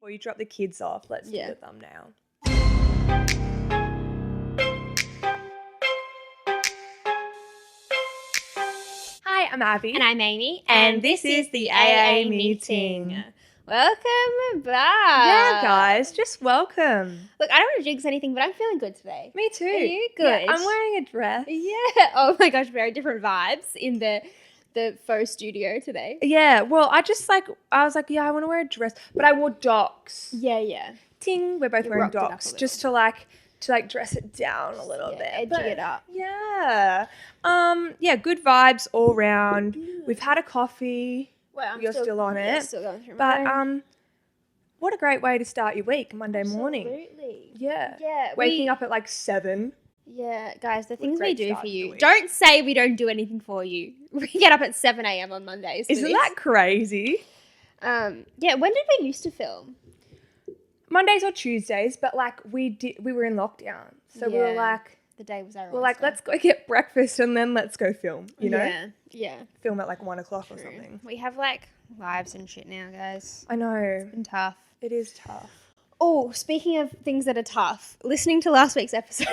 Before you drop the kids off, let's do the thumbnail. Hi, I'm Abby. And I'm Amy. And this is the AA meeting. Welcome back. Yeah, guys, just welcome. Look, I don't want to jinx anything, but I'm feeling good today. Me too. Are you? Good. Yeah, I'm wearing a dress. Yeah. Oh my gosh, very different vibes in the faux studio today. Yeah, well, I was like, yeah, I want to wear a dress, but I wore Docs. Yeah. Ting, we're both You wearing rocked it up Docs a just little. to dress it down a little bit. Edgy it up. Yeah. Yeah, good vibes all round. We've had a coffee. Well, You're still on it. Still going through But mine. what a great way to start your week, Monday morning. Absolutely. Yeah. Yeah. Waking up at like 7. Yeah, guys, the things we great do start for to the you. week. Don't say we don't do anything for you. We get up at 7 a.m. on Mondays. Isn't that crazy? Yeah, when did we used to film? Mondays or Tuesdays, but like we were in lockdown. So we were like, the day was our let's go get breakfast and then let's go film, you know? Yeah. Film at like 1 o'clock or something. We have like lives and shit now, guys. I know. It's been tough. It is tough. Oh, speaking of things that are tough, listening to last week's episode.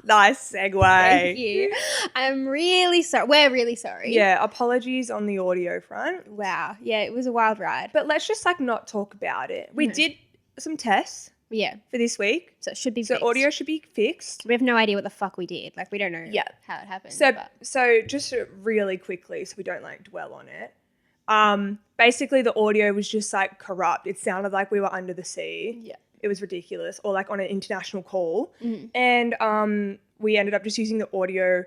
Nice segue. Thank you. I'm really sorry. We're really sorry. Yeah, apologies on the audio front. Wow. Yeah, it was a wild ride. But let's just like not talk about it. We did some tests Yeah. for this week. So it should be So fixed. audio should be fixed. We have no idea what the fuck we did. Like, we don't know how it happened. So just really quickly, so we don't like dwell on it. Basically the audio was just like corrupt. It sounded like we were under the sea. Yeah. It was ridiculous, or like on an international call. Mm-hmm. And we ended up just using the audio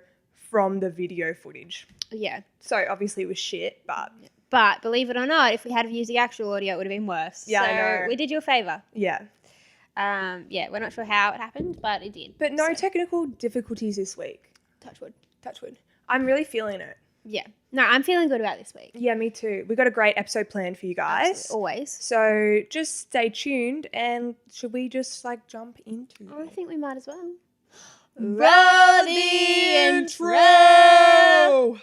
from the video footage. Yeah. So obviously it was shit, but But believe it or not, if we had used the actual audio, it would have been worse. Yeah, so I know. we did you a favour. yeah. Yeah, we're not sure how it happened, but it did. But no technical difficulties this week. Touch wood. Touch wood. I'm really feeling it. Yeah. No, I'm feeling good about this week. Yeah, me too. We got a great episode planned for you guys. Absolutely. Always. So just stay tuned, and should we just like jump into I think we might as well. Roll the intro!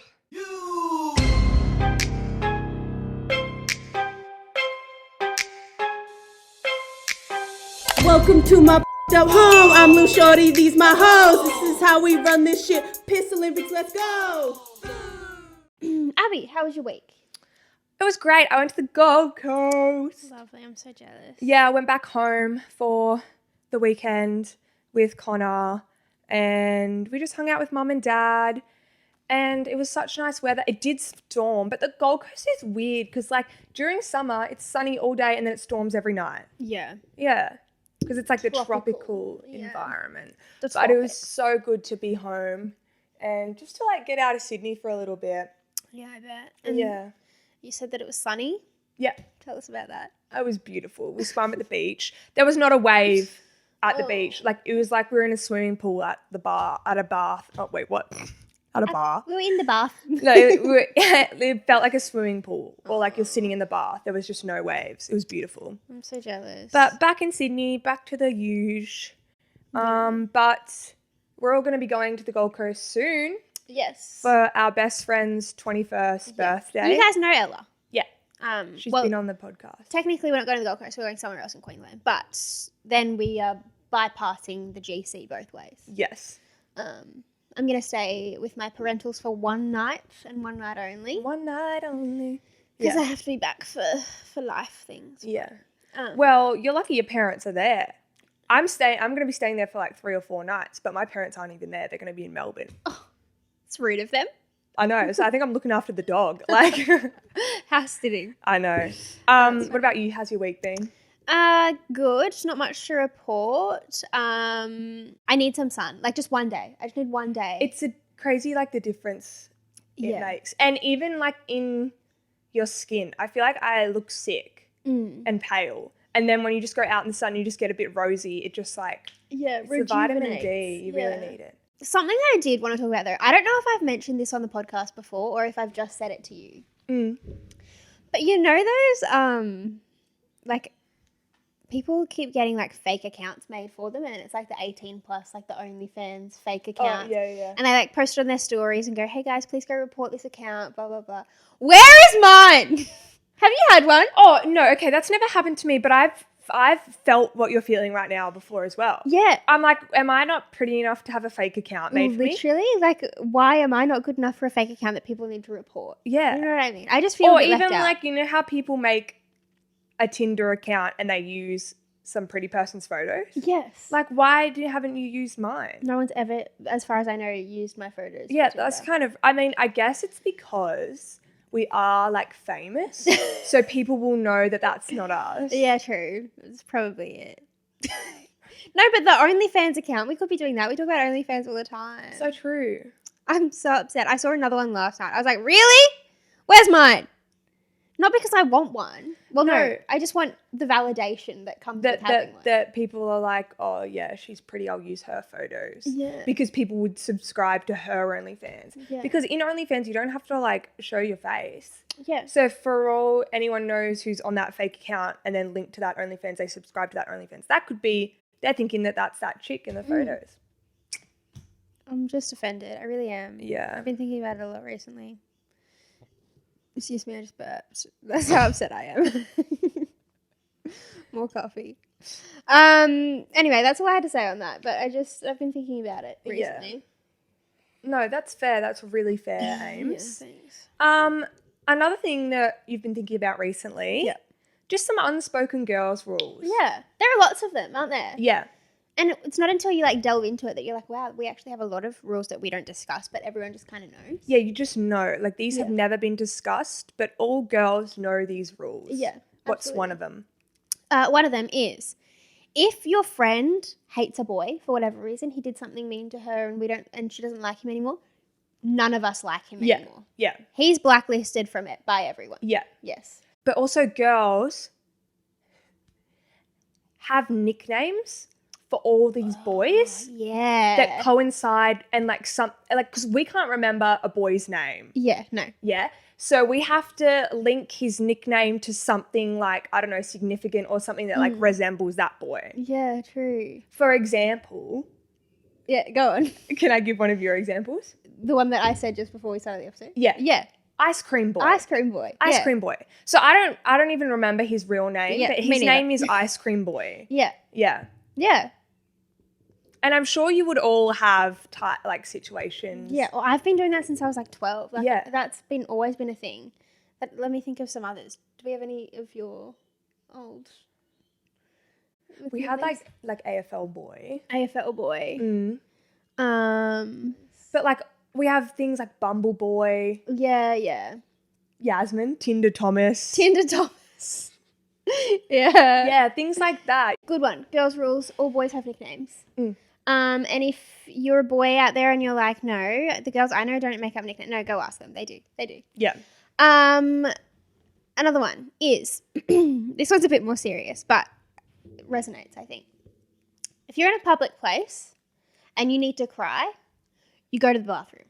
Welcome to my up home. I'm Lil Shorty, these my hoes. This is how we run this shit. Piss Olympics, let's go. Abby, how was your week? It was great. I went to the Gold Coast. Lovely. I'm so jealous. Yeah, I went back home for the weekend with Connor, and we just hung out with Mum and Dad, and it was such nice weather. It did storm, but the Gold Coast is weird because like during summer it's sunny all day and then it storms every night. Yeah. Yeah, because it's like the Tropical, tropical yeah. environment. The But it was tropics. so good to be home and just to like get out of Sydney for a little bit. Yeah, I bet. And Yeah. you said that it was sunny. Yeah, Tell us about that. it was beautiful. We swam at the beach. There was not a wave at the Oh. beach. Like it was like we were in a swimming pool at a bath. Oh wait, what? At a bar. We were in the bath. No, it felt like a swimming pool, or like you're sitting in the bath. There was just no waves. It was beautiful. I'm so jealous. But back in Sydney, back to the huge. But we're all going to be going to the Gold Coast soon yes. for our best friend's 21st birthday. You guys know Ella. Yeah, She's she's been on the podcast. Technically, we're not going to the Gold Coast. We're going somewhere else in Queensland. But then we are bypassing the GC both ways. Yes. I'm going to stay with my parentals for one night and one night only. One night only. Because Yeah. I have to be back for life things. Yeah. Um, Well, you're lucky your parents are there. I'm going to be staying there for like 3 or 4 nights, but my parents aren't even there. They're going to be in Melbourne. it's rude of them. I know. So I think I'm looking after the dog. Like, House sitting. I know. What about you? How's your week been? Good. Not much to report. I need some sun. Like just one day. I just need one day. It's a crazy, like, the difference it makes. And even, like, in your skin, I feel like I look sick and pale. And then when you just go out in the sun, you just get a bit rosy. It just, like, it's the vitamin D. You really need it. Something that I did want to talk about though. I don't know if I've mentioned this on the podcast before or if I've just said it to you. But you know those, like, people keep getting like fake accounts made for them, and it's like the 18 plus, like the OnlyFans fake account. Oh, yeah. And they like post it on their stories and go, "Hey guys, please go report this account." Blah blah blah. Where is mine? Have you had one? Oh, no, okay, that's never happened to me, but I've felt what you're feeling right now before as well. Yeah. I'm like, am I not pretty enough to have a fake account made for me? Literally, like, why am I not good enough for a fake account that people need to report? Yeah. You know what I mean? I just feel Or a bit even left out. like, you know how people make a Tinder account and they use some pretty person's photos? Yes. Like, why haven't you used mine? No one's ever, as far as I know, used my photos. Yeah, for that's Tinder. kind of, I mean, I guess it's because we are like famous. So people will know that that's not us. Yeah, true. That's probably it. No, but the OnlyFans account, we could be doing that. We talk about OnlyFans all the time. So true. I'm so upset. I saw another one last night. I was like, really? Where's mine? Not because I want one. Well, no. I just want the validation that comes with having one. That people are like, oh yeah, she's pretty, I'll use her photos. Yeah. Because people would subscribe to her OnlyFans. Yeah. Because in OnlyFans, you don't have to like show your face. Yeah. So for all anyone knows who's on that fake account and then linked to that OnlyFans, they subscribe to that OnlyFans. That could be, they're thinking that that's that chick in the photos. I'm just offended. I really am. Yeah. I've been thinking about it a lot recently. Excuse me, I just burped. That's how upset I am. More coffee. Anyway, that's all I had to say on that. But I've been thinking about it recently. No, that's fair. That's really fair, Ames. Yeah, thanks. Another thing that you've been thinking about recently, just some unspoken girls rules. Yeah, there are lots of them, aren't there? Yeah. And it's not until you like delve into it that you're like, wow, we actually have a lot of rules that we don't discuss, but everyone just kind of knows. Yeah, you just know. Like these have never been discussed, but all girls know these rules. Yeah. What's absolutely. one of them? One of them is if your friend hates a boy for whatever reason, he did something mean to her and she doesn't like him anymore, none of us like him anymore. Yeah. He's blacklisted from it by everyone. Yeah. Yes. But also girls have nicknames for all these boys Yeah. that coincide and because we can't remember a boy's name. Yeah, no. Yeah. So we have to link his nickname to something like, I don't know, significant or something that like resembles that boy. Yeah, true. For example, Yeah, go on. can I give one of your examples? The one that I said just before we started the episode? Yeah. Yeah. Ice cream boy. Ice cream boy. Ice Yeah. cream boy. So I don't even remember his real name, Yeah, but me his neither. name is Ice Cream Boy. Yeah. Yeah. Yeah. And I'm sure you would all have situations. Yeah. Well, I've been doing that since I was like 12. Like, Yeah. That's always been a thing. But let me think of some others. Do we have any of your old? We had like AFL boy. AFL boy. Mm. But But we have things like Bumble Boy, yeah. Yasmin, Tinder Thomas. Tinder Thomas. Yeah. Yeah, things like that. Good one. Girls' rules. All boys have nicknames. Mm. And if you're a boy out there and you're like, no, the girls I know don't make up nicknames. No, go ask them. They do. Yeah. Another one is, this one's a bit more serious, but it resonates, I think. If you're in a public place and you need to cry, you go to the bathroom.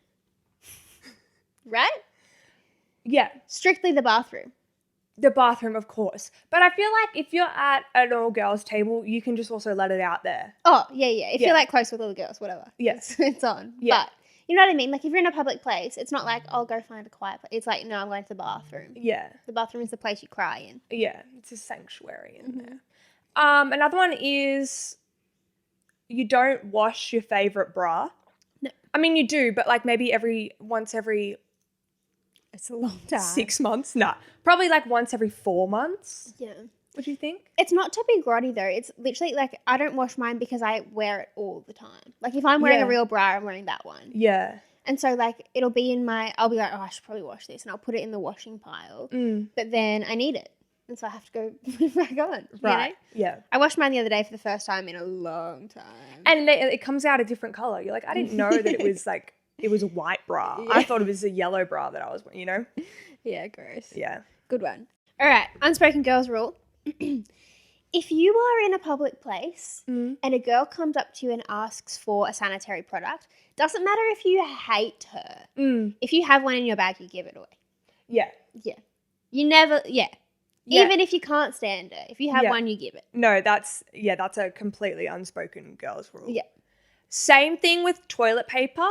Right? Yeah. Strictly the bathroom. The bathroom, of course. But I feel like if you're at an all-girls table, you can just also let it out there. Oh, yeah. If Yeah. you're like close with little girls, whatever. Yes. It's on. Yeah. But you know what I mean? Like if you're in a public place, it's not like, I'll go find a quiet place. It's like, no, I'm going to the bathroom. Yeah. The bathroom is the place you cry in. Yeah. It's a sanctuary in there. Another one is you don't wash your favorite bra. No. I mean, you do, but maybe once every It's a long time. 6 months. Nah. Probably once every 4 months. Yeah. What do you think? It's not to be grotty though. It's literally I don't wash mine because I wear it all the time. Like if I'm wearing a real bra, I'm wearing that one. Yeah. And so it'll be I'll be like, oh, I should probably wash this. And I'll put it in the washing pile. But then I need it. And so I have to go put it back on. Right. You know? Yeah. I washed mine the other day for the first time in a long time. And it comes out a different color. You're like, I didn't know that it was it was a white bra. Yeah. I thought it was a yellow bra that I was, Yeah, gross. Yeah. Good one. All right. Unspoken girls rule. If you are in a public place and a girl comes up to you and asks for a sanitary product, doesn't matter if you hate her. If you have one in your bag, you give it away. Yeah. Yeah. You never, Yeah. Even if you can't stand her, if you have Yeah. one, you give it. No, that's a completely unspoken girls rule. Yeah. Same thing with toilet paper.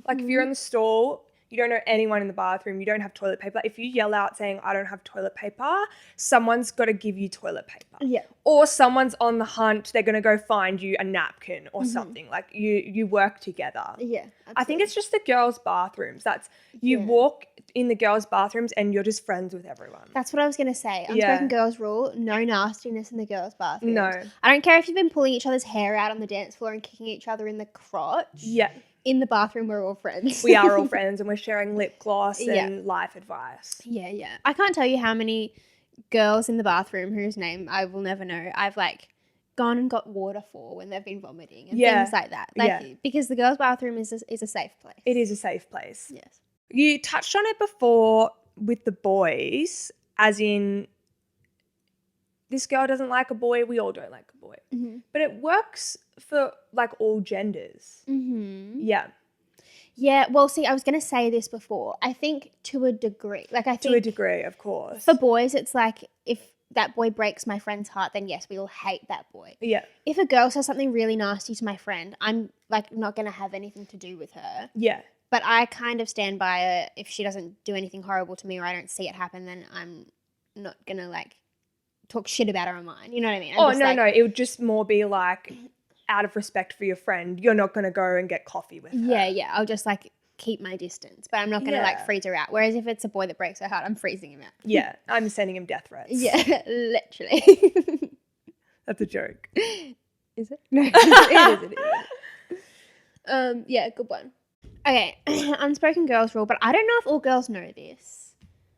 Like if you're in the store, you don't know anyone in the bathroom, you don't have toilet paper. If you yell out saying, I don't have toilet paper, someone's got to give you toilet paper. Yeah. Or someone's on the hunt, they're going to go find you a napkin or something. Like you work together. Yeah. I think it's just the girls' bathrooms. You walk in the girls' bathrooms and you're just friends with everyone. That's what I was going to say. Unspoken girls rule, no nastiness in the girls' bathrooms. No. I don't care if you've been pulling each other's hair out on the dance floor and kicking each other in the crotch. Yeah. In the bathroom, we're all friends. We are all friends and we're sharing lip gloss and life advice. Yeah, yeah. I can't tell you how many girls in the bathroom whose name I will never know I've like gone and got water for when they've been vomiting and things like that. Like because the girls' bathroom is a safe place. It is a safe place. Yes. You touched on it before with the boys, as in this girl doesn't like a boy, we all don't like a boy. Mm-hmm. But it works for like all genders. Mm-hmm. Yeah. Yeah, well, see, I was going to say this before. I think to a degree. Like I think to a degree, of course. for boys, it's like if that boy breaks my friend's heart, then yes, we all hate that boy. Yeah. If a girl says something really nasty to my friend, I'm like not going to have anything to do with her. Yeah. But I kind of stand by her. If she doesn't do anything horrible to me or I don't see it happen, then I'm not going to like talk shit about her online. You know what I mean? No. It would just more be like out of respect for your friend, you're not going to go and get coffee with her. Yeah. I'll just like keep my distance, but I'm not going to like freeze her out. Whereas if it's a boy that breaks her heart, I'm freezing him out. Yeah. I'm sending him death threats. Yeah, literally. That's a joke. Is it? No, it is. Yeah, good one. Okay, unspoken girls rule, but I don't know if all girls know this.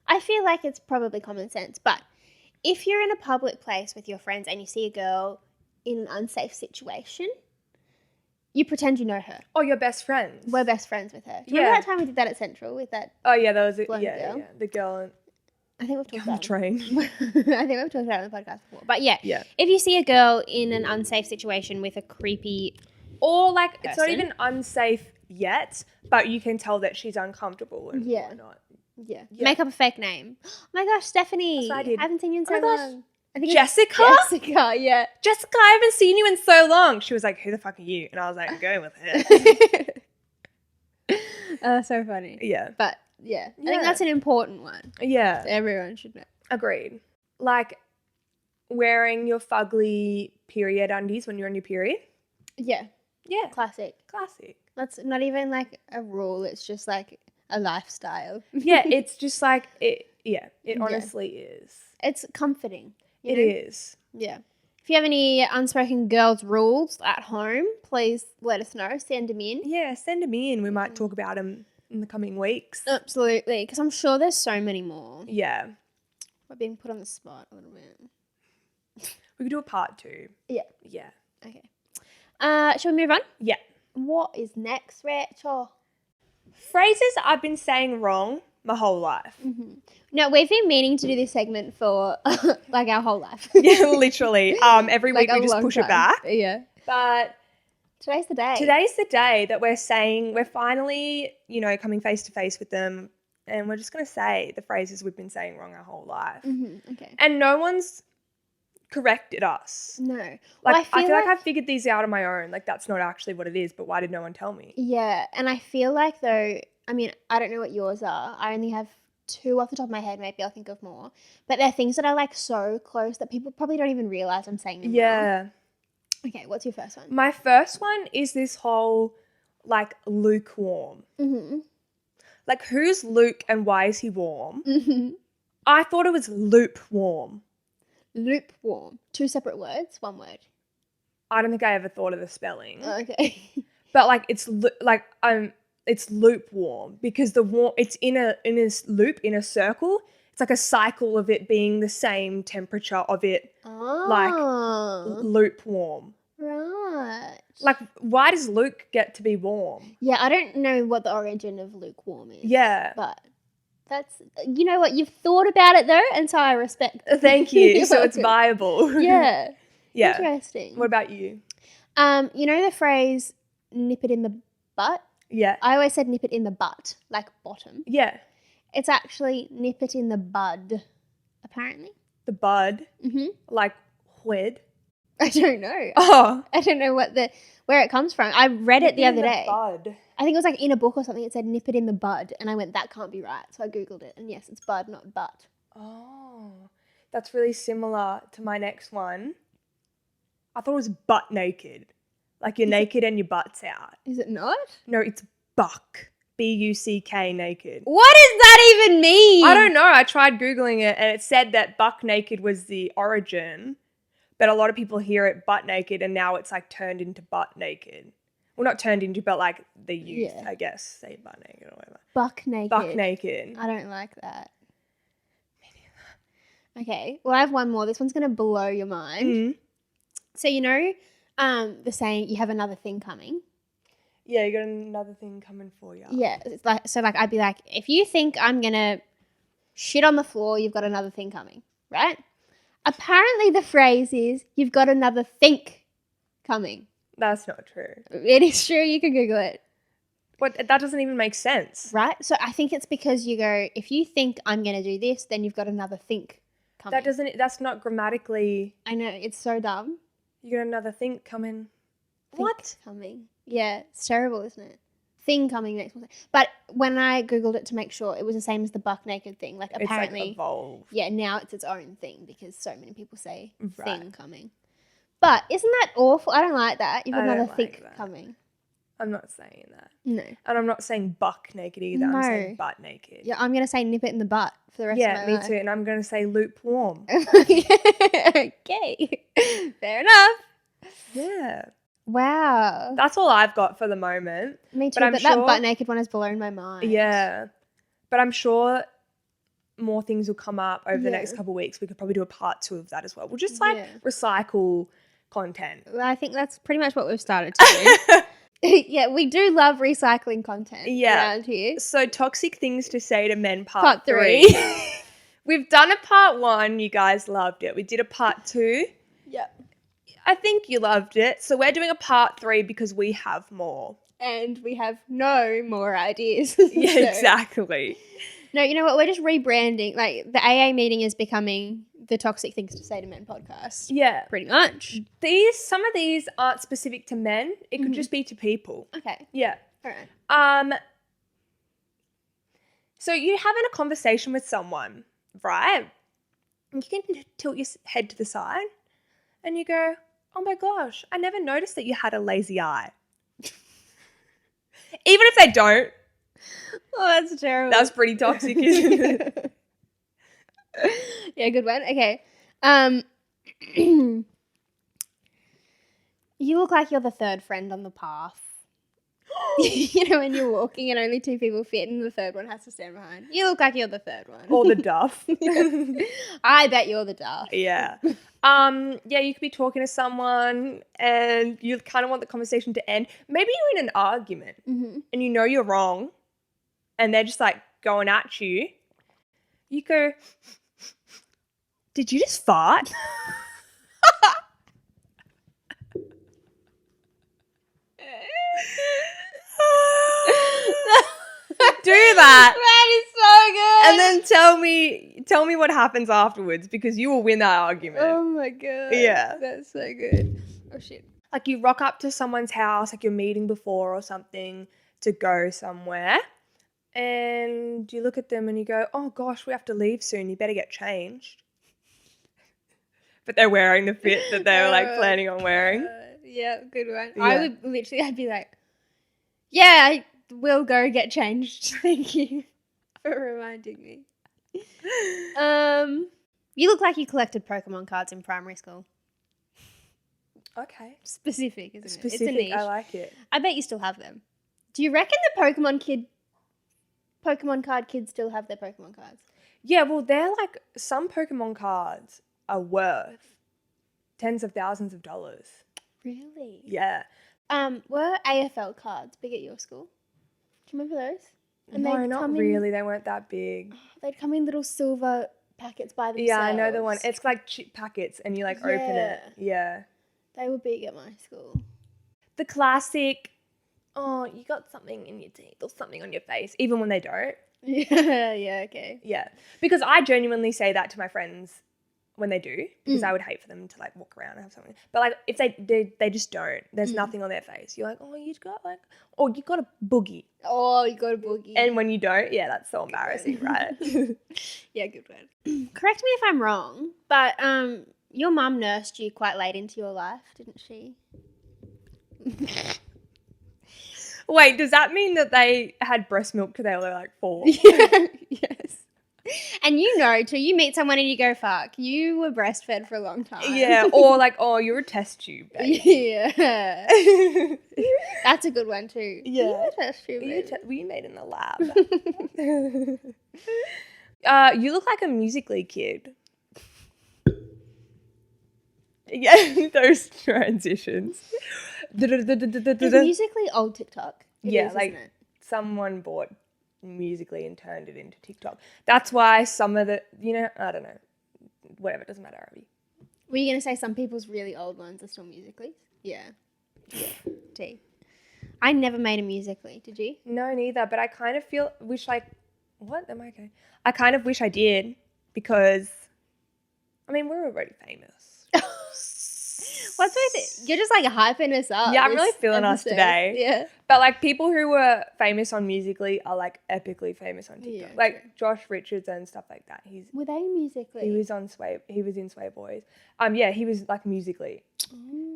I feel like it's probably common sense, but if you're in a public place with your friends and you see a girl in an unsafe situation, you pretend you know her. Oh, you're best friends. We're best friends with her. Do you remember that time we did that at Central with that? Oh, yeah, that was it. blonde Yeah, girl? yeah. The girl I think we've talked on the about train. I think we've talked about it on the podcast before. But yeah, Yeah. if you see a girl in an unsafe situation with a creepy Or like it's not person. even unsafe yet, but you can tell that she's uncomfortable and Yeah. whatnot. Yeah. Yeah. Make up a fake name. Oh my gosh, Stephanie. That's what I did. haven't seen you in Oh so my gosh. long. I think Jessica? it's Jessica, yeah. Jessica, I haven't seen you in so long. She was like, who the fuck are you? And I was like, I'm going with her. So funny. Yeah. But yeah, I Yeah. think that's an important one. Yeah. Everyone should know. Agreed. Like wearing your fugly period undies when you're on your period. Yeah, Yeah. classic. Classic. That's not even like a rule. It's just like a lifestyle. Yeah, it's just like it honestly is. It's comforting. you It know? is. Yeah. If you have any unspoken girls rules at home, please let us know. Send them in. Yeah, send them in. We might talk about them in the coming weeks. Absolutely, because I'm sure there's so many more. Yeah. We're being put on the spot a little bit. We could do a part 2. Yeah. Yeah. Okay. Shall we move on? Yeah. What is next, Rachel? Phrases I've been saying wrong my whole life. No, we've been meaning to do this segment for like our whole life. Yeah, literally. Every Like week we a just long push it time. back. Yeah. But Today's the day. today's the day that we're saying we're finally, coming face to face with them, and we're just going to say the phrases we've been saying wrong our whole life. Okay. And no one's corrected us. No. Like, Well, I feel like I've figured these out on my own. Like, that's not actually what it is, but why did no one tell me? Yeah, and I feel like though, I mean, I don't know what yours are. I only have 2 off the top of my head. Maybe I'll think of more. But they're things that are like so close that people probably don't even realize I'm saying them wrong. Yeah. Okay, what's your first one? My first one is this whole, like, lukewarm. Mm-hmm. Like, who's Luke and why is he warm? Mm-hmm. I thought it was lukewarm. Lukewarm. 2 separate words, 1 word. I don't think I ever thought of the spelling. Okay. But, like, it's lukewarm because it's in a loop, in a circle. It's like a cycle of it being the same temperature of it, Oh. lukewarm. Right. Like, why does Luke get to be warm? Yeah, I don't know what the origin of lukewarm is. Yeah. But that's, you know what, you've thought about it though, and so I respect it. Thank you. You're So it's welcome. viable. Yeah. Yeah. Interesting. What about you? You know the phrase nip it in the butt? Yeah. I always said nip it in the butt, like bottom. Yeah. It's actually nip it in the bud, apparently. The bud, Mm-hmm. like, whed. I don't know. Oh. I don't know where it comes from. I read it the other day. Bud. I think it was like in a book or something. It said nip it in the bud. And I went, that can't be right. So I Googled it. And yes, it's bud, not butt. Oh. That's really similar to my next one. I thought it was butt naked. Like you're naked and your butt's out. Is it not? No, it's buck. B-U-C-K naked. What does that even mean? I don't know. I tried Googling it and it said that buck naked was the origin. But a lot of people hear it butt naked and now it's like turned into butt naked. Well, not turned into, but like the youth, I guess, say butt naked or whatever. Buck naked. Buck naked. I don't like that. Okay, well, I have one more. This one's going to blow your mind. Mm. So, you know the saying, you have another thing coming? Yeah, you got another thing coming for you. Yeah, it's like, so like I'd be like, if you think I'm going to shit on the floor, you've got another thing coming, right? Apparently the phrase is, you've got another think coming. That's not true. It is true. You can Google it. But that doesn't even make sense. Right? So I think it's because you go, if you think I'm going to do this, then you've got another think coming. That's not grammatically. I know, it's so dumb. You got another think coming. Think What? coming. Yeah, it's terrible, isn't it? Thing coming makes more sense. But when I Googled it to make sure, it was the same as the buck naked thing. Like apparently, it's like evolved. yeah, now it's its own thing because so many people say Right. thing coming. But isn't that awful? I don't like that. You've got I don't another like think that. coming. I'm not saying that. No. And I'm not saying buck naked either. I'm No. saying butt naked. Yeah, I'm going to say nip it in the butt for the rest Yeah, of me my life. too. And I'm going to say lukewarm. Okay. Fair enough. Yeah. Wow. That's all I've got for the moment. Me too, but I'm but sure- that butt naked one has blown my mind. Yeah. But I'm sure more things will come up over the Yeah. next couple of weeks. We could probably do a part 2 of that as well. We'll just like Yeah. recycle content. Well, I think that's pretty much what we've started to do. Yeah, we do love recycling content around here. So toxic things to say to men Part part 3. 3. We've done a part 1. You guys loved it. We did a part 2. Yep. I think you loved it. So we're doing a part 3 because we have more. And we have no more ideas. Yeah, So- exactly. No, you know what? We're just rebranding. Like, the AA meeting is becoming the Toxic Things to Say to Men podcast. Yeah. Pretty much. Some of these aren't specific to men. It could just be to people. Okay. Yeah. All right. So you're having a conversation with someone, right? And you can tilt your head to the side and you go, oh my gosh, I never noticed that you had a lazy eye. Even if they don't, Oh, that's terrible. that's pretty toxic, isn't it? Yeah, good one. Okay. You look like you're the third friend on the path. You know, when you're walking and only 2 people fit and the third one has to stand behind. You look like you're the third one. Or the duff. I bet you're the duff. Yeah. Yeah, you could be talking to someone and you kind of want the conversation to end. Maybe you're in an argument and you know you're wrong and they're just like going at you. You go, did you just fart? Do that. That is so good. And then tell me what happens afterwards because you will win that argument. Oh my god. Yeah. That's so good. Oh shit. Like you rock up to someone's house, like you're meeting before or something to go somewhere, and you look at them and you go, oh gosh, we have to leave soon. You better get changed. But they're wearing the fit that they were like planning on wearing. Yeah, good one. Yeah. I'd be like, yeah, I will go get changed. Thank you for reminding me. You look like you collected Pokemon cards in primary school. Okay. Specific, isn't it? Specific, It's a niche. I like it. I bet you still have them. Do you reckon the Pokemon card kids still have their Pokemon cards? Yeah, well, they're like, some Pokemon cards are worth tens of thousands of dollars. Really? Yeah. Were AFL cards big at your school? Do you remember those? And No, they'd not come really. They weren't that big. They'd come in little silver packets by themselves. Yeah, I know the one. It's like chip packets and you like open it. Yeah. Yeah. They were big at my school. The classic, oh, you got something in your teeth or something on your face, even when they don't. Yeah, okay. Yeah. Because I genuinely say that to my friends when they do, because I would hate for them to like walk around and have something. But like if they just don't, there's nothing on their face. You're like, oh, you got a boogie. Oh, you got a boogie. And when you don't, yeah, that's so embarrassing, right? Yeah, good word. Correct me if I'm wrong, but your mum nursed you quite late into your life, didn't she? Wait, does that mean that they had breast milk till they were like 4? Yes. And you know, till you meet someone and you go, fuck, you were breastfed for a long time. Yeah, or like, oh, you're a test tube, baby. Yeah. That's a good one too. Yeah. You're a test tube, baby. We made in the lab. You look like a Musical.ly kid. Yeah, those transitions. Is Musical.ly old TikTok? It is, like isn't it? someone bought Musical.ly and turned it into TikTok. That's why some of the, I don't know, whatever, it doesn't matter, Abby. Were you going to say some people's really old ones are still Musical.ly? Yeah. T. I never made a Musical.ly, did you? No, neither, but I kind of what? Am I okay? I kind of wish I did because, we're already famous. What's with it? You're just like hyping us up. Yeah, I'm really feeling us today. Yeah. But like people who were famous on Musical.ly are like epically famous on TikTok. Yeah, like true. Josh Richards and stuff like that. Were they Musical.ly? He was in Sway Boys. Yeah, he was like Musical.ly.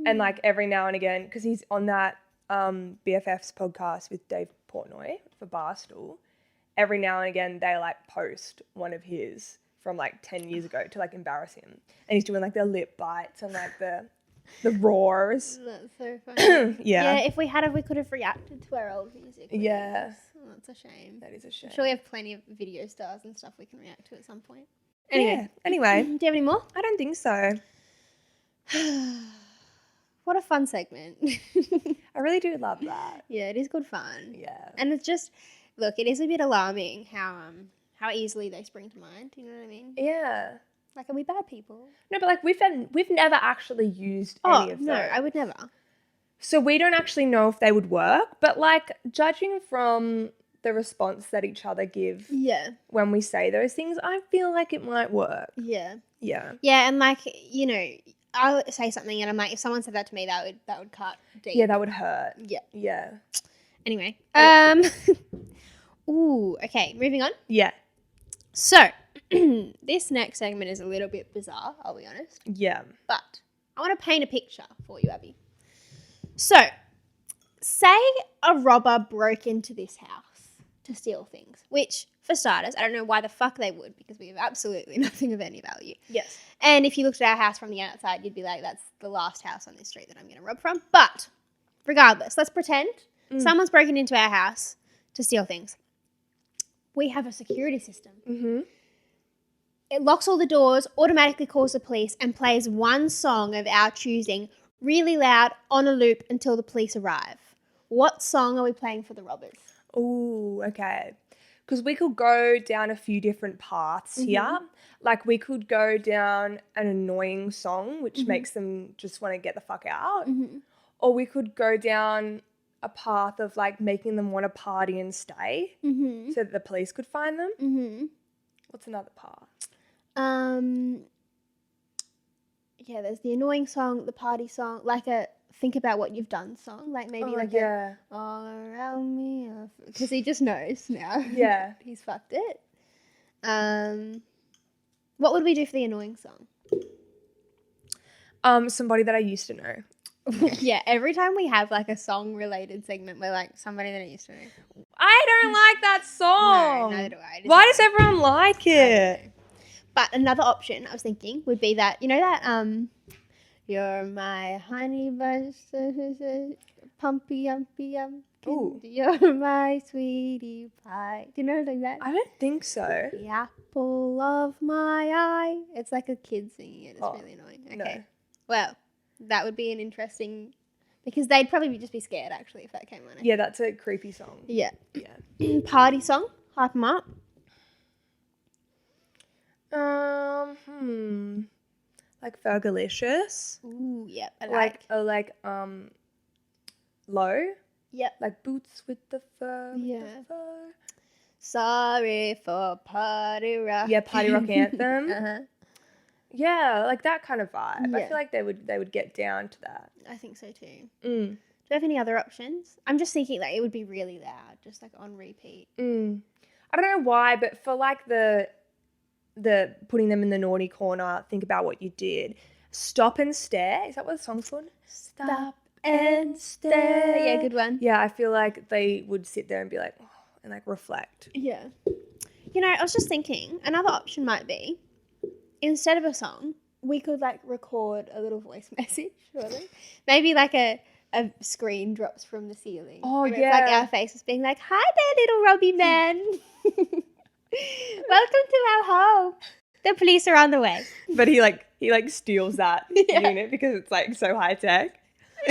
And like every now and again, because he's on that BFF's podcast with Dave Portnoy for Barstool, every now and again they like post one of his from like 10 years ago to like embarrass him. And he's doing like the lip bites and like the roars. That's so funny. Yeah. Yeah, if we could have reacted to our old music. Yeah. Oh, that's a shame. That is a shame. I'm sure we have plenty of video stars and stuff we can react to at some point. Anyway. Do you have any more? I don't think so. What a fun segment. I really do love that. Yeah, it is good fun. Yeah. And it's just, look, it is a bit alarming how easily they spring to mind. You know what I mean? Yeah. Like, are we bad people? No, but like we've never actually used any of those. No, I would never. So we don't actually know if they would work, but like judging from the response that each other give when we say those things, I feel like it might work. Yeah. Yeah. Yeah, and like, I'll say something and I'm like, if someone said that to me, that would cut deep. Yeah, that would hurt. Yeah. Yeah. Anyway. Ooh, okay, moving on. Yeah. So, this next segment is a little bit bizarre, I'll be honest. Yeah. But I want to paint a picture for you, Abby. So, say a robber broke into this house to steal things, which, for starters, I don't know why the fuck they would, because we have absolutely nothing of any value. Yes. And if you looked at our house from the outside, you'd be like, that's the last house on this street that I'm going to rob from. But regardless, let's pretend someone's broken into our house to steal things. We have a security system. Mm-hmm. It locks all the doors, automatically calls the police, and plays one song of our choosing really loud on a loop until the police arrive. What song are we playing for the robbers? Ooh, okay. Because we could go down a few different paths here. Like we could go down an annoying song, which makes them just want to get the fuck out. Or we could go down a path of like making them want to party and stay so that the police could find them. What's another path? Yeah, there's the annoying song, the party song, like a think about what you've done song, like maybe a all around me, because he just knows now. Yeah. He's fucked it. What would we do for the annoying song? Somebody that I used to know. Yeah, every time we have like a song related segment, we're like somebody that I used to know. I don't like that song. No, neither do I. Why does everyone like it? But another option I was thinking would be that, you're my honey bunch, pumpy umpy umpkin. Ooh. You're my sweetie pie. Do you know like that? I don't think so. The apple of my eye. It's like a kid singing it. It's really annoying. Okay. No. Well, that would be an interesting, because they'd probably just be scared actually if that came on. Yeah, that's a creepy song. Yeah. Yeah. Party song. Hype 'em up. Like Fergalicious. Ooh, yep. I Low. Yep. Like boots with the fur. With Yeah. the fur. Sorry for party rock. Yeah, party rock anthem. Yeah, like that kind of vibe. I Yeah. feel like they would get down to that. I think so too. Mm. Do you have any other options? I'm just thinking like it would be really loud, just like on repeat. I don't know why, but for like the putting them in the naughty corner, think about what you did. Stop and stare. Is that what the song's called? Stop and stare. Yeah, good one. Yeah, I feel like they would sit there and be like, oh, and like reflect. Yeah. You know, I was just thinking another option might be instead of a song, we could like record a little voice message, surely. Maybe like a screen drops from the ceiling. Oh, and yeah. It's like our faces being like, hi there, little Robbie man. Welcome to our home. The police are on the way. But he steals that unit because it's like so high tech.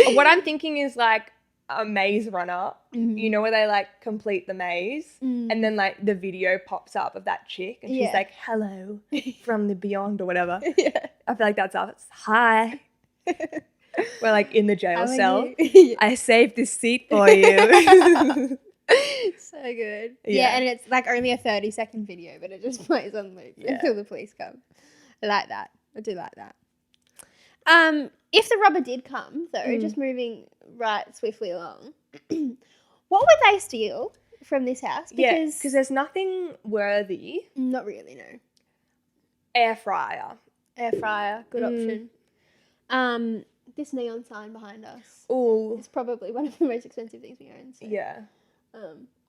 What I'm thinking is like a maze runner, you know, where they like complete the maze and then like the video pops up of that chick and she's like, hello from the beyond or whatever. Yeah. I feel like that's us. Hi. We're like in the jail cell. Yeah. I saved this seat for you. So good. Yeah. Yeah, and it's like only a 30-second video, but it just plays on loop until the police come. I like that. I do like that. If the robber did come, though, just moving right swiftly along, what would they steal from this house? Because there's nothing worthy. Not really, no. Air fryer. Air fryer, good option. This neon sign behind us Ooh. is probably one of the most expensive things we own. So. Yeah.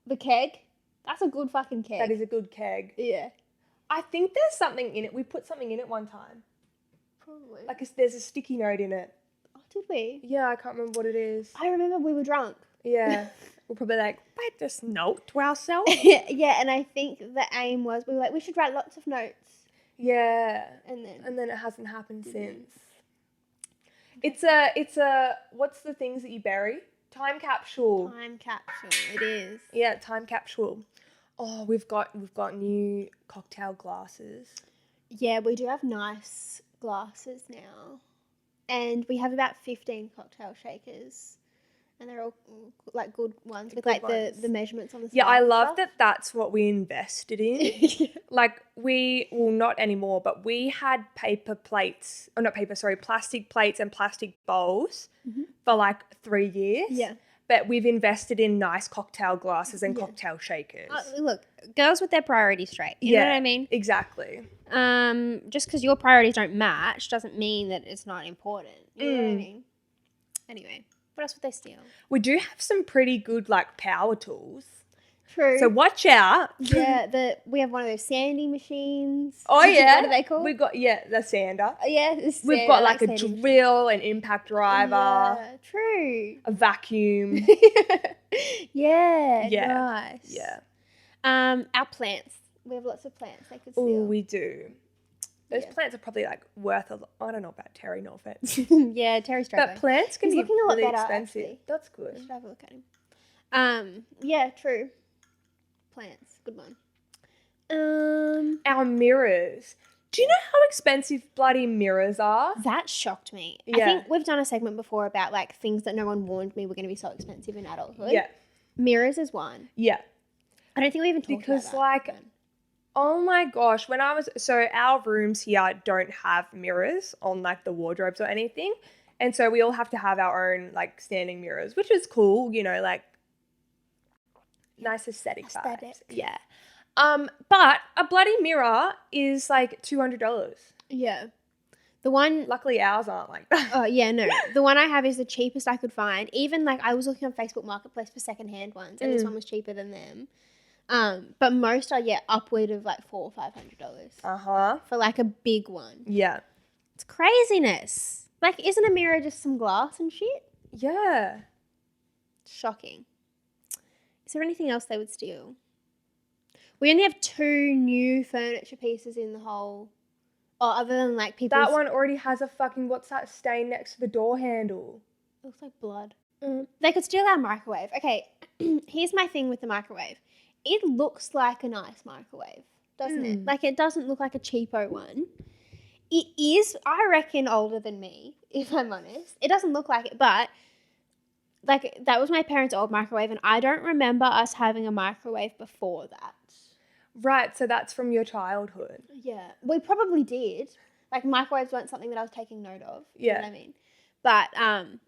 The keg, that's a good fucking keg. That is a good keg. Yeah. I think there's something in it. We put something in it one time. Probably. Like there's a sticky note in it. Oh, did we? Yeah, I can't remember what it is. I remember we were drunk. Yeah. We're probably like, write this note to ourselves. Yeah, and I think the aim was we were like, we should write lots of notes. Yeah. And then it hasn't happened since. It's a what's the things that you bury? Time capsule. Time capsule, it is. Yeah, time capsule. Oh, we've got new cocktail glasses. Yeah, we do have nice glasses now. And we have about 15 cocktail shakers. And they're all like good ones with like the measurements on the side. Yeah, I love that that's what we invested in. Like not anymore, but we had plastic plates and plastic bowls for like 3 years. Yeah. But we've invested in nice cocktail glasses and cocktail shakers. Look, girls with their priorities straight. You know what I mean? Exactly. Just because your priorities don't match doesn't mean that it's not important. You know what I mean? Anyway, what else would they steal? We do have some pretty good like power tools. True. So watch out. Yeah, we have one of those sanding machines. Oh yeah. What are they called? We've got the sander. Yeah, We've got like a drill, an impact driver, Yeah, true. a vacuum. Yeah, Yeah. nice. Yeah. Our plants. We have lots of plants they could steal. Oh, we do. Those plants are probably like worth I don't know about Terry, no offense. Yeah, Terry's But plants can He's be looking a lot really better, expensive. actually. That's We good. should have a look at him. Yeah, true. Plants, good one. Our mirrors. Do you know how expensive bloody mirrors are? That shocked me. I Yeah. think we've done a segment before about like things that no one warned me were going to be so expensive in adulthood. Yeah. Mirrors is one. Yeah. I don't think we even talked Because about like, that. oh my gosh, so our rooms here don't have mirrors on like the wardrobes or anything. And so we all have to have our own like standing mirrors, which is cool, you know, like nice aesthetic vibes. Yeah. But a bloody mirror is like $200. Yeah. The one, Luckily ours aren't like that. oh yeah, no. The one I have is the cheapest I could find. Even like I was looking on Facebook Marketplace for secondhand ones, and this one was cheaper than them. But most are upward of like $400 or $500 for like a big one. Yeah. It's craziness. Like, isn't a mirror just some glass and shit? Yeah. Shocking. Is there anything else they would steal? We only have 2 new furniture pieces in the whole. Oh, other than like people. That one already has a fucking, what's that stain next to the door handle? It looks like blood. They could steal our microwave. Okay, here's my thing with the microwave. It looks like a nice microwave, doesn't it? Like, it doesn't look like a cheapo one. It is, I reckon, older than me, if I'm honest. It doesn't look like it, but like that was my parents' old microwave, and I don't remember us having a microwave before that. Right, so that's from your childhood. Yeah, we probably did. Like microwaves weren't something that I was taking note of. You Yeah. know what I mean? But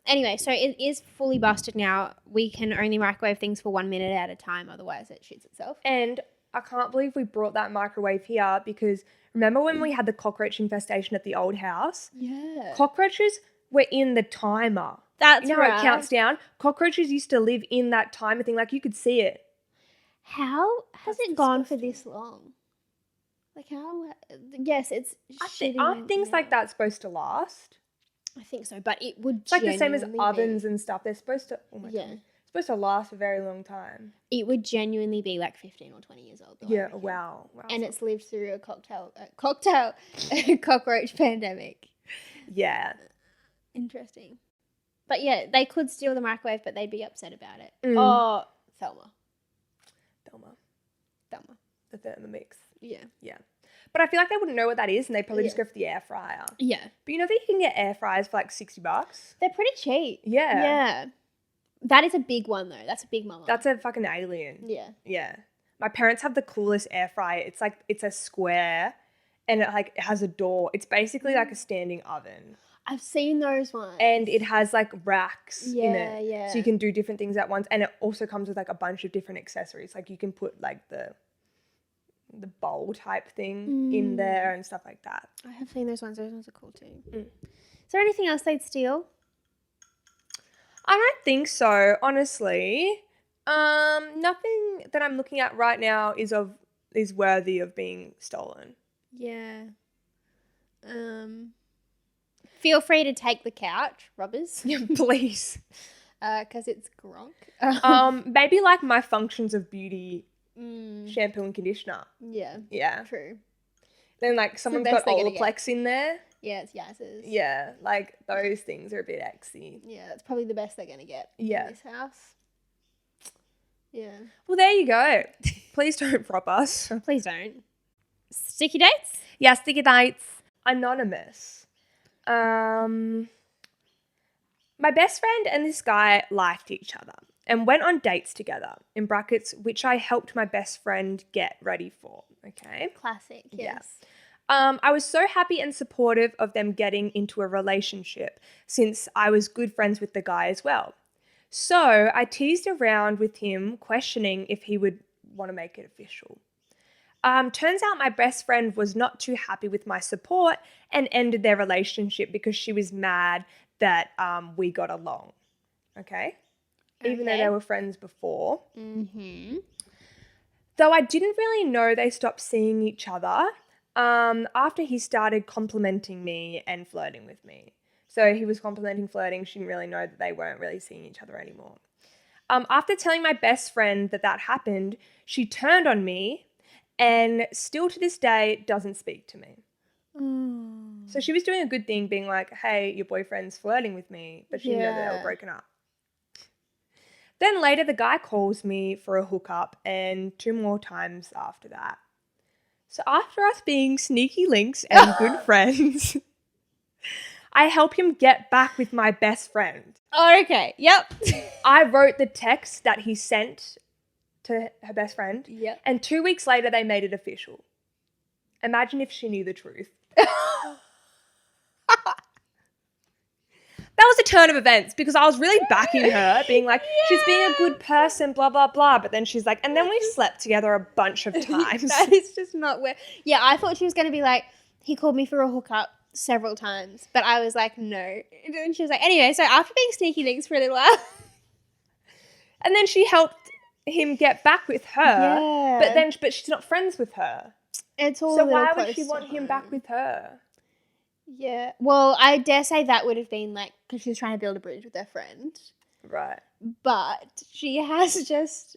anyway, so it is fully busted now. We can only microwave things for 1 minute at a time, otherwise it shoots itself. And I can't believe we brought that microwave here because remember when we had the cockroach infestation at the old house? Yeah. Cockroaches were in the timer. That's You know right. how it counts down? Cockroaches used to live in that timer thing. Like you could see it. How has That's it gone for disgusting. this long? Like how? Yes, it's shitting. Aren't things now. like that supposed to last? I think so, but it would It's like the same as genuinely ovens be, and stuff. They're supposed to, oh my Yeah. God, supposed to last a very long time. it would genuinely be like 15 or 20 years old. Though, I Yeah, reckon. wow. And it's lived through a cockroach pandemic. Yeah. Interesting. But yeah, they could steal the microwave, but they'd be upset about it. Mm. Oh, Thelma. The Thermomix. Yeah. But I feel like they wouldn't know what that is and they'd probably just go for the air fryer. Yeah. But you know that you can get air fryers for like $60? They're pretty cheap. Yeah. Yeah. That is a big one though. That's a big mama. That's a fucking alien. Yeah. Yeah. My parents have the coolest air fryer. It's like, it's a square and it has a door. It's basically like a standing oven. I've seen those ones. And it has like racks in it. Yeah. So you can do different things at once. And it also comes with like a bunch of different accessories. Like you can put like the bowl type thing in there and stuff like that. I have seen those ones. Those ones are cool too. Mm. Is there anything else they'd steal? I don't think so, honestly. Nothing that I'm looking at right now is worthy of being stolen. Yeah. Feel free to take the couch, robbers. Yeah, please. Because it's gronk. Maybe like my functions of beauty shampoo and conditioner. Yeah. Yeah. True. Then like someone's best got they're gonna Olaplex in there. Yeah, it's Yazz's. Yeah, like those things are a bit exy. Yeah, that's probably the best they're going to get Yeah. in this house. Yeah. Well, there you go. Please don't prop us. Please don't. Sticky dates? Yeah, sticky dates. Anonymous. My best friend and this guy liked each other and went on dates together, in brackets, which I helped my best friend get ready for. Okay. Classic, yes. I was so happy and supportive of them getting into a relationship since I was good friends with the guy as well. So I teased around with him, questioning if he would want to make it official. Turns out my best friend was not too happy with my support and ended their relationship because she was mad that we got along. Okay? Even though they were friends before. Mm-hmm. Though I didn't really know they stopped seeing each other after he started complimenting me and flirting with me. So he was complimenting, flirting. She didn't really know that they weren't really seeing each other anymore. After telling my best friend that happened, she turned on me and still to this day doesn't speak to me. So she was doing a good thing being like, hey, your boyfriend's flirting with me, but she didn't know that they were broken up. Then later the guy calls me for a hookup and 2 more times after that. So after us being sneaky links and good friends, I help him get back with my best friend. Oh, okay. Yep. I wrote the text that he sent to her best friend. Yep. And 2 weeks later, they made it official. Imagine if she knew the truth. That was a turn of events because I was really backing her, being like, she's being a good person, blah, blah, blah. But then she's like, and then we slept together a bunch of times. That is just not where. Yeah, I thought she was going to be like, he called me for a hookup several times, but I was like, no. And she was like, anyway, so after being sneaky links for a little while. And then she helped him get back with her. Yeah. But she's not friends with her. It's all So a little why would close she to want him home. back with her? Yeah. Well, I dare say that would have been like, because she was trying to build a bridge with her friend. Right. But she has just,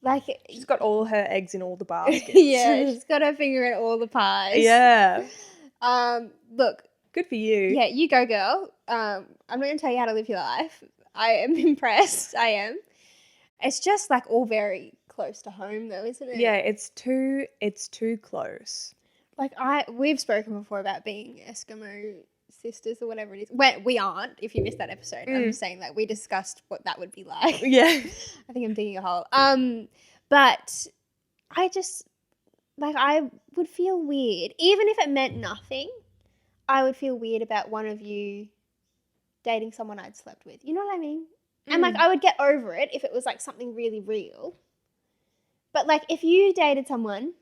like... She's got all her eggs in all the baskets. Yeah, she's got her finger in all the pies. Yeah. Look, Good for you. yeah, you go, girl. I'm not going to tell you how to live your life. I am impressed. I am. It's just like all very close to home though, isn't it? Yeah, it's too close. Like we've spoken before about being Eskimo sisters or whatever it is. We aren't, if you missed that episode. I'm just saying like we discussed what that would be like. Yeah. I think I'm digging a hole. But I just like I would feel weird. Even if it meant nothing, I would feel weird about one of you dating someone I'd slept with. You know what I mean? And, like, I would get over it if it was, like, something really real. But, like, if you dated someone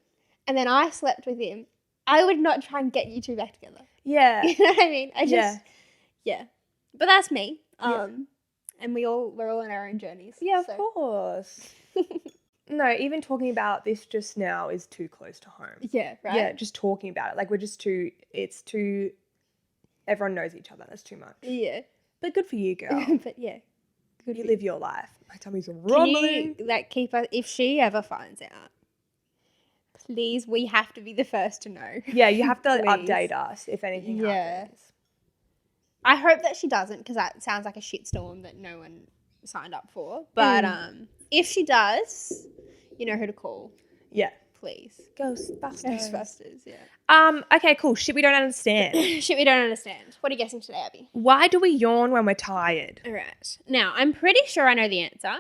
and then I slept with him, I would not try and get you two back together. Yeah. You know what I mean? Yeah. But that's me. And we're all on our own journeys. Yeah, of course. No, even talking about this just now is too close to home. Yeah, right? Yeah, just talking about it. Like, it's too, everyone knows each other. That's too much. Yeah. But good for you, girl. But, yeah. Good you live your life. My tummy's rumbling. Can you, like, keep us, if she ever finds out, please, we have to be the first to know. Yeah, you have to Please. update us if anything happens. I hope that she doesn't, because that sounds like a shitstorm that no one signed up for. But if she does, you know who to call. Yeah. Please. Ghostbusters. Yeah. Okay, cool. Shit we don't understand. Shit we don't understand. What are you guessing today, Abby? Why do we yawn when we're tired? All right. Now, I'm pretty sure I know the answer,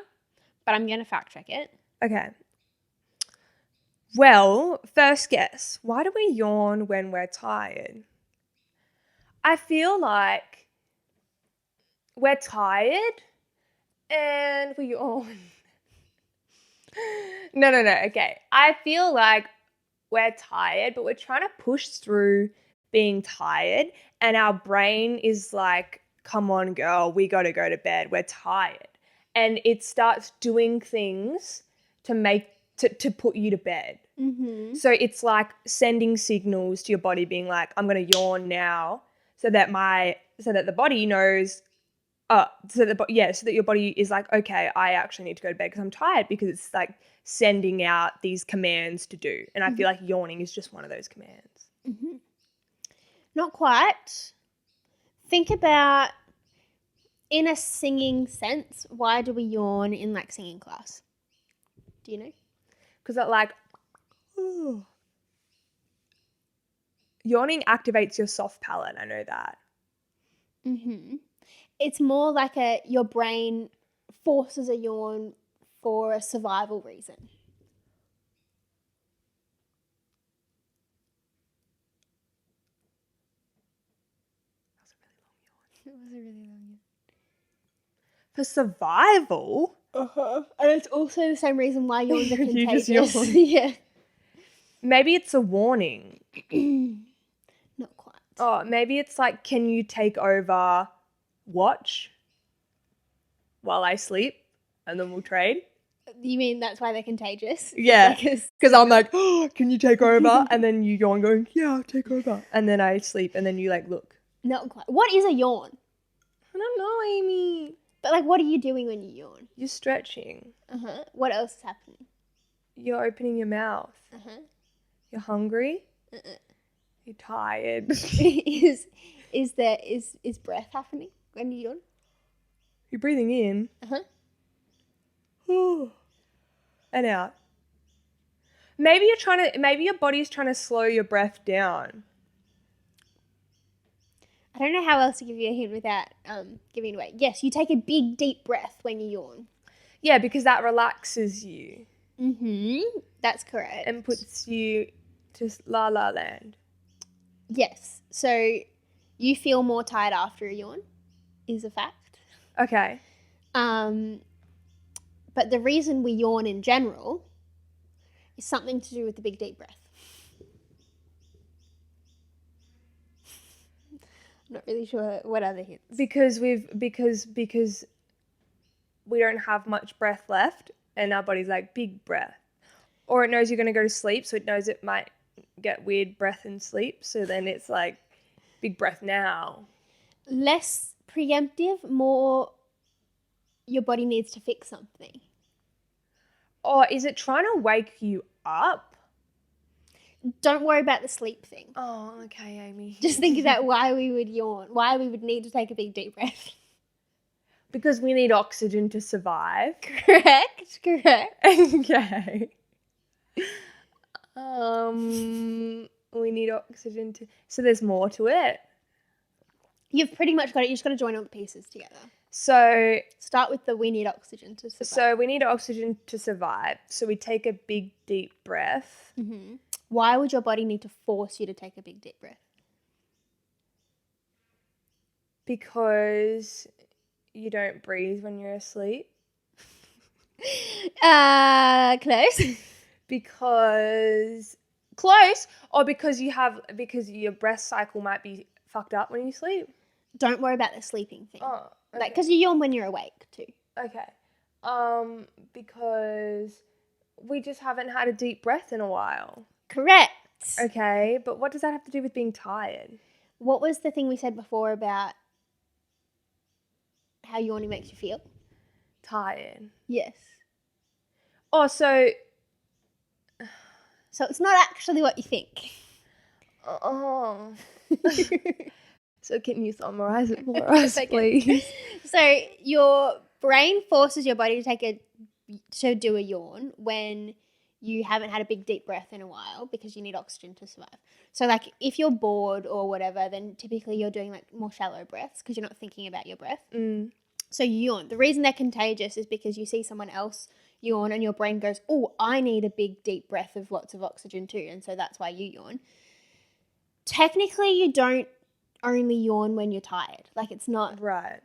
but I'm going to fact check it. Okay. Well, first guess. Why do we yawn when we're tired? I feel like we're tired and we yawn. No. Okay. I feel like we're tired, but we're trying to push through being tired, and our brain is like, come on, girl, we got to go to bed. We're tired. And it starts doing things to put you to bed. Mm-hmm. So it's like sending signals to your body being like, I'm going to yawn now so that the body knows so that your body is like, okay, I actually need to go to bed because I'm tired, because it's like sending out these commands to do. And I feel like yawning is just one of those commands. Mm-hmm. Not quite. Think about, in a singing sense, why do we yawn in, like, singing class? Do you know? Because it like, yawning activates your soft palate. I know that. Mm-hmm. It's more like your brain forces a yawn for a survival reason. It was a really long yawn. For survival? Uh-huh. And it's also the same reason why yawns are You contagious. just yawn. Yeah. Maybe it's a warning. Not quite. Oh, maybe it's like, can you take over watch while I sleep and then we'll trade? You mean that's why they're contagious? Yeah. Because I'm like, oh, can you take over? And then you yawn going, yeah, I'll take over. And then I sleep and then you like, look. not quite. What is a yawn? I don't know, Amy. But, like, what are you doing when you yawn? You're stretching. Uh-huh. What else is happening? You're opening your mouth. Uh-huh. You're hungry. You're tired. is breath happening when you yawn? You're breathing in. Uh-huh. And out. Maybe your body's trying to slow your breath down. I don't know how else to give you a hint without giving it away. Yes, you take a big, deep breath when you yawn. Yeah, because that relaxes you. Mm-hmm. That's correct. And puts you to la la land. Yes. So you feel more tired after a yawn is a fact. Okay. But the reason we yawn in general is something to do with the big, deep breath. I'm not really sure what other hints. Because we don't have much breath left, and our body's like, big breath. Or it knows you're going to go to sleep, so it knows it might get weird breath in sleep, so then it's like, big breath now. Less preemptive, more your body needs to fix something. Or is it trying to wake you up? Don't worry about the sleep thing. Oh, okay, Amy. Just think about why we would yawn, why we would need to take a big, deep breath. Because we need oxygen to survive. Correct. Okay. We need oxygen to... So there's more to it. You've pretty much got it. You just got to join all the pieces together. So... Start with the we need oxygen to survive. So we need oxygen to survive. So we take a big, deep breath. Mm-hmm. Why would your body need to force you to take a big, deep breath? Because you don't breathe when you're asleep. Close. Because close, or because your breath cycle might be fucked up when you sleep. Don't worry about the sleeping thing. Oh, okay. Like, because you yawn when you're awake too. Okay. Because we just haven't had a deep breath in a while. Correct. Okay, but what does that have to do with being tired? What was the thing we said before about how yawning makes you feel? Tired. Yes. Oh, so it's not actually what you think. oh. So can you summarize it for us, please? So your brain forces your body to do a yawn when you haven't had a big deep breath in a while because you need oxygen to survive. So like if you're bored or whatever, then typically you're doing like more shallow breaths because you're not thinking about your breath. So you yawn. The reason they're contagious is because you see someone else yawn and your brain goes, oh, I need a big deep breath of lots of oxygen too. And so that's why you yawn. Technically you don't only yawn when you're tired. Like it's not. Right.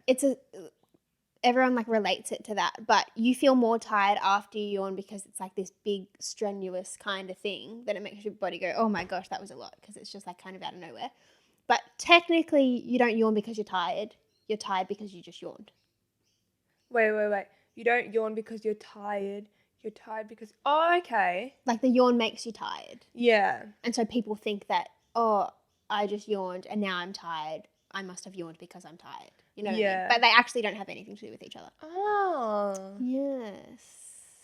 Everyone like relates it to that, but you feel more tired after you yawn because it's like this big strenuous kind of thing that it makes your body go, oh my gosh, that was a lot, because it's just like kind of out of nowhere. But technically you don't yawn because you're tired because you just yawned. Wait. You don't yawn because you're tired. You're tired because, oh, okay. Like the yawn makes you tired. Yeah. And so people think that, oh, I just yawned and now I'm tired. I must have yawned because I'm tired. You know what I mean? But they actually don't have anything to do with each other. Oh. Yes.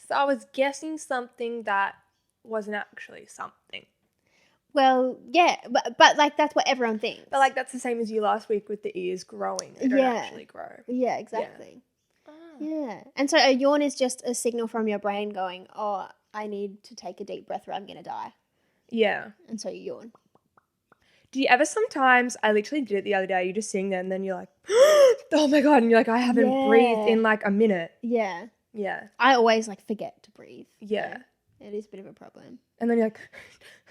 So I was guessing something that wasn't actually something. Well, yeah, but like that's what everyone thinks. But like that's the same as you last week with the ears growing. They don't actually grow. Yeah, exactly. Yeah. And so a yawn is just a signal from your brain going, oh, I need to take a deep breath or I'm going to die. Yeah. And so you yawn. Do you ever sometimes, I literally did it the other day, you're just sitting there and then you're like, oh my God, and you're like, I haven't breathed in like a minute. Yeah. Yeah. I always like forget to breathe. Yeah. It is a bit of a problem. And then you're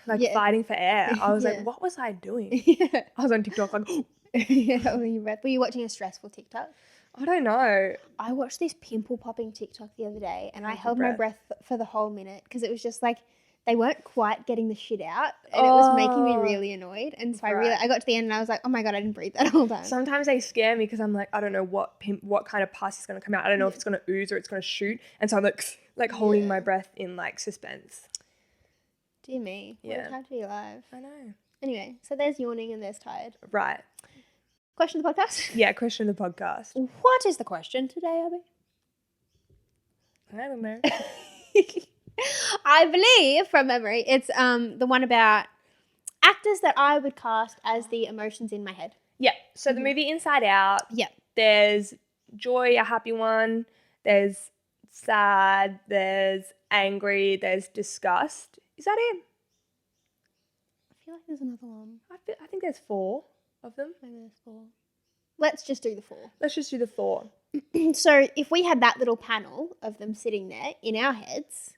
like fighting for air. I was like, what was I doing? Yeah. I was on TikTok like, Were you watching a stressful TikTok? I don't know. I watched this pimple popping TikTok the other day and I held my breath for the whole minute because it was just like, they weren't quite getting the shit out and it was making me really annoyed. And so I got to the end and I was like, oh my God, I didn't breathe that whole time. Sometimes they scare me because I'm like, I don't know what kind of pus is going to come out. I don't know if it's going to ooze or it's going to shoot. And so I'm like holding my breath in like suspense. Dear me. What a time to be alive. I know. Anyway, so there's yawning and there's tired. Right. Question of the podcast? Yeah, question of the podcast. What is the question today, Abby? I don't know. I believe from memory it's the one about actors that I would cast as the emotions in my head. Yeah. So the movie Inside Out. Yeah. There's joy, a happy one. There's sad. There's angry. There's disgust. Is that it? I feel like there's another one. I think there's 4 of them. Maybe there's 4. Let's just do the 4. Let's just do the 4. So if we had that little panel of them sitting there in our heads,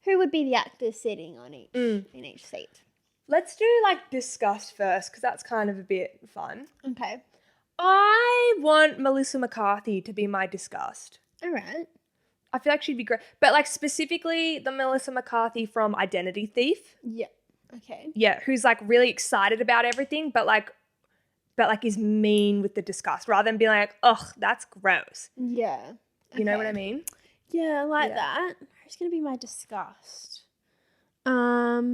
who would be the actors sitting on in each seat? Let's do like disgust first because that's kind of a bit fun. Okay. I want Melissa McCarthy to be my disgust. All right. I feel like she'd be great. But like specifically the Melissa McCarthy from Identity Thief. Yeah. Okay. Yeah, who's like really excited about everything but like is mean with the disgust rather than being like, ugh, that's gross. Yeah. You know what I mean? Yeah, I like that. Who's going to be my disgust? I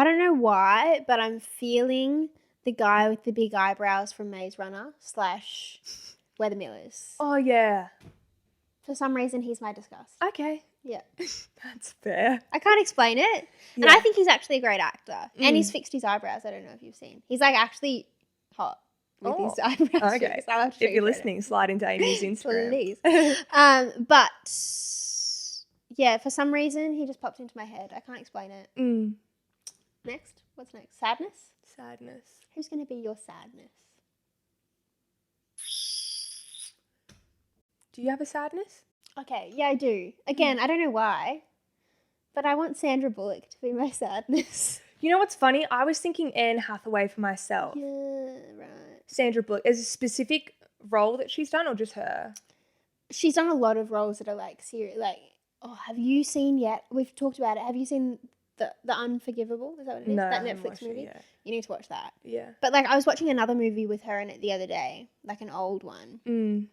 don't know why, but I'm feeling the guy with the big eyebrows from Maze Runner / Where the Millers. Oh, yeah. For some reason, he's my disgust. Okay. Yeah. That's fair. I can't explain it. Yeah. And I think he's actually a great actor. And he's fixed his eyebrows. I don't know if you've seen. He's like actually hot with his eyebrows. Okay. If you're listening, slide into Amy's Instagram. Please. But yeah, for some reason, he just popped into my head. I can't explain it. Next. What's next? Sadness? Sadness. Who's going to be your sadness? Do you have a sadness? Okay, yeah, I do. Again, I don't know why, but I want Sandra Bullock to be my sadness. You know what's funny? I was thinking Anne Hathaway for myself. Yeah, right. Sandra Bullock. Is a specific role that she's done or just her? She's done a lot of roles that are like serious. Like, have you seen yet? We've talked about it. Have you seen the Unforgivable? Is that what it is? No, that I haven't Netflix watched movie. it yet. You need to watch that. Yeah. But like, I was watching another movie with her in it the other day, like an old one.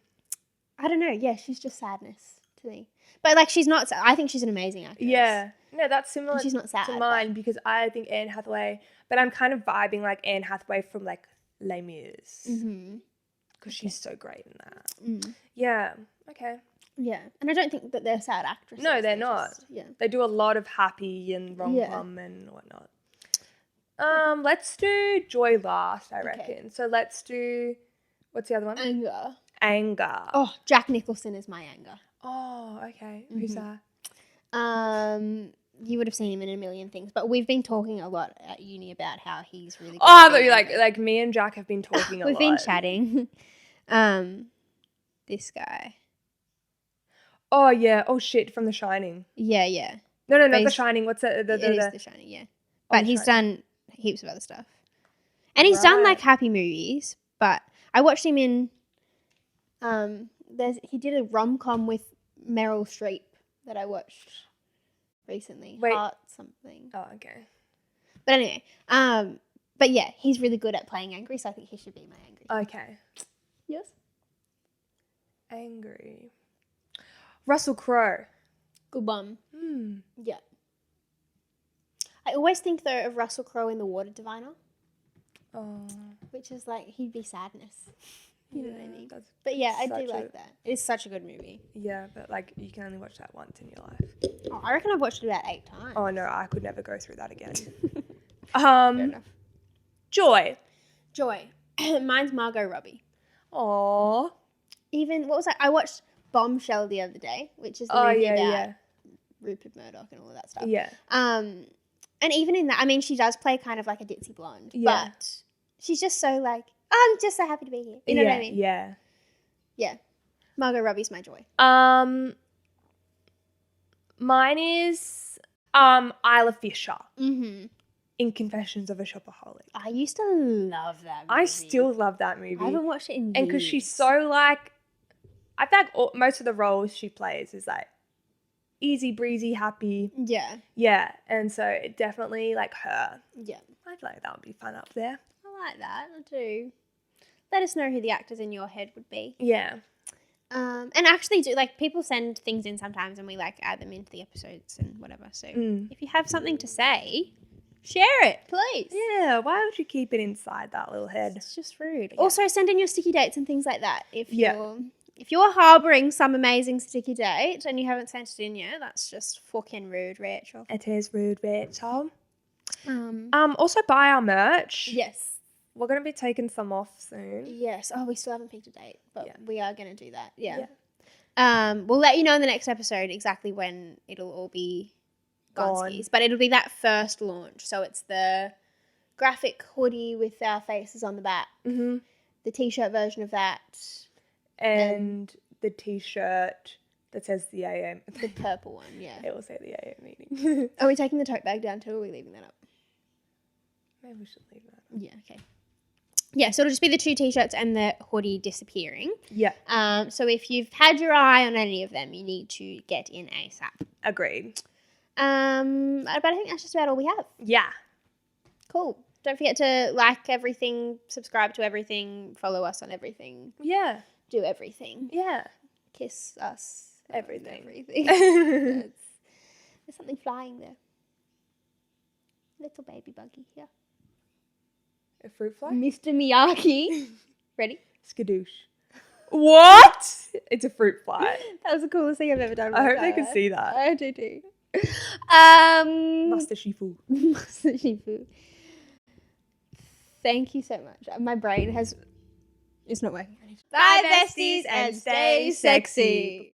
I don't know. Yeah, she's just sadness to me. But like, she's not. I think she's an amazing actress. Yeah. No, that's similar And she's not sad, to mine because I think Anne Hathaway, but I'm kind of vibing like Anne Hathaway from like Les Mis. Because she's so great in that. Yeah. Okay. Yeah, and I don't think that they're sad actresses. No, they're not. Yeah. They do a lot of happy and rom-com and whatnot. Let's do joy last, I reckon. So let's do, what's the other one? Anger. Oh, Jack Nicholson is my anger. Oh, okay. Who's that? You would have seen him in a million things, but we've been talking a lot at uni about how he's really good. Oh, I thought you like me and Jack have been talking a lot. We've been chatting. This guy. Oh, yeah. Oh, shit, from The Shining. Yeah. No, not The Shining. What's it? It is The Shining, yeah. But The he's Shining. done heaps of other stuff. And he's done like happy movies, but I watched him in he did a rom-com with Meryl Streep that I watched recently. Wait. Heart something. Oh, okay. But anyway, but yeah, he's really good at playing angry, so I think he should be my angry. Okay. Yes? Angry. Russell Crowe. Good one. Yeah. I always think though of Russell Crowe in The Water Diviner. Oh. Which is like, he'd be sadness. You know what I mean? That's But yeah, I do such like that. It's such a good movie. Yeah, but like you can only watch that once in your life. Oh, I reckon I've watched it about 8 times. Oh no, I could never go through that again. Fair enough. Joy. Joy. Mine's Margot Robbie. Aww. Even, what was I watched Bombshell the other day, which is the movie about Rupert Murdoch and all of that stuff. Yeah. And even in that, I mean, she does play kind of like a ditzy blonde, Yeah. but she's just so like, I'm just so happy to be here. You know what I mean? Yeah. Yeah. Margot Robbie's my joy. Mine is Isla Fisher Mm-hmm. in Confessions of a Shopaholic. I used to love that movie. I still love that movie. I haven't watched it in years. And because she's so like, I feel like most of the roles she plays is like easy breezy, happy. Yeah. Yeah, and so it definitely like her. Yeah. I feel like that would be fun up there. I like that. I do. Let us know who the actors in your head would be. Yeah. And actually do, like, people send things in sometimes and we like add them into the episodes and whatever. So if you have something to say, share it, please. Yeah, why would you keep it inside that little head? It's just rude. Yeah. Also, send in your sticky dates and things like that. If you're harboring some amazing sticky date and you haven't sent it in yet, that's just fucking rude, Rachel. It is rude, Rachel. Also buy our merch. Yes. We're going to be taking some off soon. Yes. Oh, we still haven't picked a date, but we are going to do that. Yeah. Yeah. We'll let you know in the next episode exactly when it'll all be gone. But it'll be that first launch. So it's the graphic hoodie with our faces on the back, the t-shirt version of that, and the t-shirt that says the AM. the purple one. Yeah. It will say the AM meeting. Are we taking the tote bag down too, or are we leaving that up? Maybe we should leave that. Yeah. Okay. Yeah, so it'll just be the 2 t-shirts and the hoodie disappearing. Yeah. So if you've had your eye on any of them, you need to get in ASAP. Agreed. But I think that's just about all we have. Yeah. Cool. Don't forget to like everything, subscribe to everything, follow us on everything. Yeah. Do everything. Yeah. Kiss us. Everything. Everything. There's something flying there. Little baby buggy here. A fruit fly? Mr. Miyagi. Ready? Skadoosh. What? It's a fruit fly. That was the coolest thing I've ever done. I hope they can see that. I do too. Master Shifu. Master Shifu. Thank you so much. My brain it's not working. Bye, besties, and stay sexy.